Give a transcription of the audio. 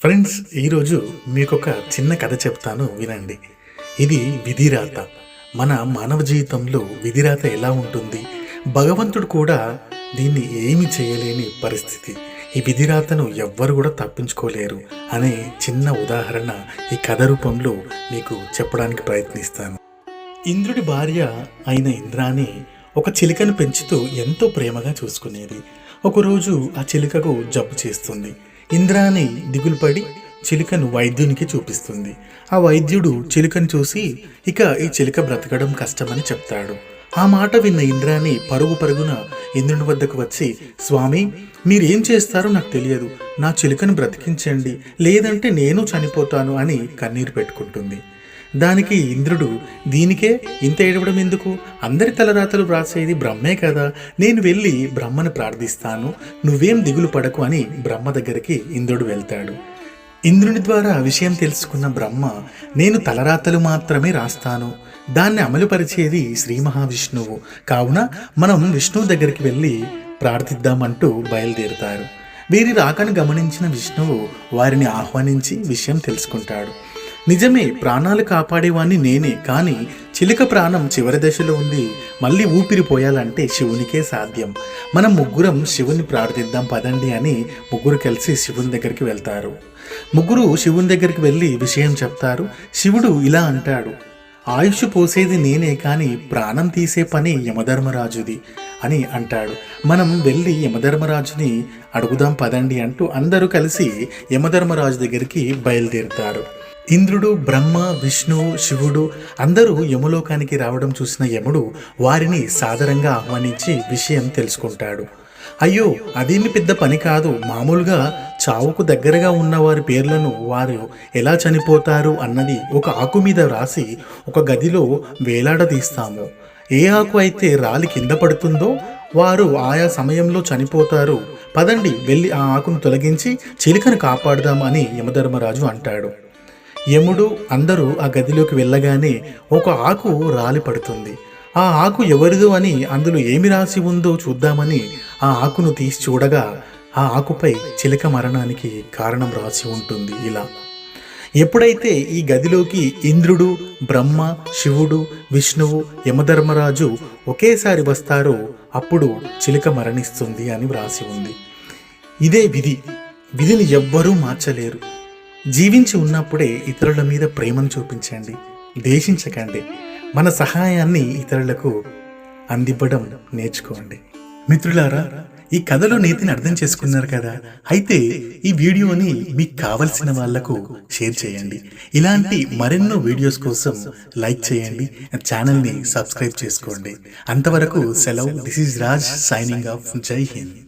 Friends, ఈరోజు మీకు ఒక చిన్న కథ చెప్తాను, వినండి. ఇది విధిరాత. మన మానవ జీవితంలో విధిరాత ఎలా ఉంటుంది, భగవంతుడు కూడా దీన్ని ఏమి చేయలేని పరిస్థితి. ఈ విధిరాతను ఎవ్వరు కూడా తప్పించుకోలేరు అనే చిన్న ఉదాహరణ ఈ కథ రూపంలో మీకు చెప్పడానికి ప్రయత్నిస్తాను. ఇంద్రుడి భార్య అయిన ఇంద్రాణి ఒక చిలుకను పెంచుతూ ఎంతో ప్రేమగా చూసుకునేది. ఒకరోజు ఆ చిలుకకు జబ్బు చేస్తుంది. ఇంద్రాణి దిగులుపడి చిలుకను వైద్యునికి చూపిస్తుంది. ఆ వైద్యుడు చిలుకను చూసి ఇక ఈ చిలుక బ్రతకడం కష్టమని చెప్తాడు. ఆ మాట విన్న ఇంద్రాణి పరుగు పరుగున ఇంద్రుని వద్దకు వచ్చి, స్వామి, మీరేం చేస్తారో నాకు తెలియదు, నా చిలుకను బ్రతికించండి, లేదంటే నేను చనిపోతాను అని కన్నీరు పెట్టుకుంటుంది. దానికి ఇంద్రుడు, దీనికే ఇంత ఏడవడం ఎందుకు? అందరి తలరాతలు వ్రాసేది బ్రహ్మే కదా, నేను వెళ్ళి బ్రహ్మను ప్రార్థిస్తాను, నువ్వేం దిగులు పడకు అని బ్రహ్మ దగ్గరికి ఇంద్రుడు వెళ్తాడు. ఇంద్రుని ద్వారా విషయం తెలుసుకున్న బ్రహ్మ, నేను తలరాతలు మాత్రమే రాస్తాను, దాన్ని అమలుపరిచేది శ్రీ మహావిష్ణువు, కావున మనం విష్ణువు దగ్గరికి వెళ్ళి ప్రార్థిద్దామంటూ బయలుదేరుతారు. వీరి రాకను గమనించిన విష్ణువు వారిని ఆహ్వానించి విషయం తెలుసుకుంటాడు. నిజమే, ప్రాణాలు కాపాడేవాణ్ణి నేనే, కానీ చిలుక ప్రాణం చివరి దశలో ఉంది, మళ్ళీ ఊపిరి పోయాలంటే శివునికే సాధ్యం, మనం ముగ్గురం శివుని ప్రార్థిద్దాం పదండి అని ముగ్గురు కలిసి శివుని దగ్గరికి వెళ్తారు. ముగ్గురు శివుని దగ్గరికి వెళ్ళి విషయం చెప్తారు. శివుడు ఇలా అంటాడు, ఆయుష్ పోసేది నేనే, కానీ ప్రాణం తీసే పని యమధర్మరాజుది అని అంటాడు. మనం వెళ్ళి యమధర్మరాజుని అడుగుదాం పదండి అంటూ అందరూ కలిసి యమధర్మరాజు దగ్గరికి బయలుదేరుతారు. ఇంద్రుడు, బ్రహ్మ, విష్ణువు, శివుడు అందరూ యమలోకానికి రావడం చూసిన యముడు వారిని సాదరంగా ఆహ్వానించి విషయం తెలుసుకుంటాడు. అయ్యో, అదేమి పెద్ద పని కాదు, మామూలుగా చావుకు దగ్గరగా ఉన్న వారి పేర్లను వారు ఎలా చనిపోతారు అన్నది ఒక ఆకు మీద రాసి ఒక గదిలో వేలాడదీస్తాము. ఏ ఆకు అయితే రాలి కింద పడుతుందో వారు ఆయా సమయంలో చనిపోతారు, పదండి వెళ్ళి ఆ ఆకును తొలగించి చిలుకను కాపాడుదాం అని యమధర్మరాజు అంటాడు. యముడు అందరూ ఆ గదిలోకి వెళ్ళగానే ఒక ఆకు రాలి పడుతుంది. ఆ ఆకు ఎవరిదో అని అందులో ఏమి రాసి ఉందో చూద్దామని ఆ ఆకును తీసి చూడగా ఆ ఆకుపై చిలుక మరణానికి కారణం రాసి ఉంటుంది. ఇలా ఎప్పుడైతే ఈ గదిలోకి ఇంద్రుడు, బ్రహ్మ, శివుడు, విష్ణువు, యమధర్మరాజు ఒకేసారి వస్తారో అప్పుడు చిలుక మరణిస్తుంది అని వ్రాసి ఉంది. ఇదే విధి. విధిని ఎవ్వరూ మార్చలేరు. జీవించి ఉన్నప్పుడే ఇతరుల మీద ప్రేమను చూపించండి, ద్వేషించకండి, మన సహాయాన్ని ఇతరులకు అందివ్వడం నేర్చుకోండి. మిత్రులారా, ఈ కథలో నీతిని అర్థం చేసుకున్నారు కదా, అయితే ఈ వీడియోని మీకు కావలసిన వాళ్లకు షేర్ చేయండి. ఇలాంటి మరెన్నో వీడియోస్ కోసం లైక్ చేయండి, ఛానల్ని సబ్స్క్రైబ్ చేసుకోండి. అంతవరకు సెలవు. This is Raj signing off. జై హింద్.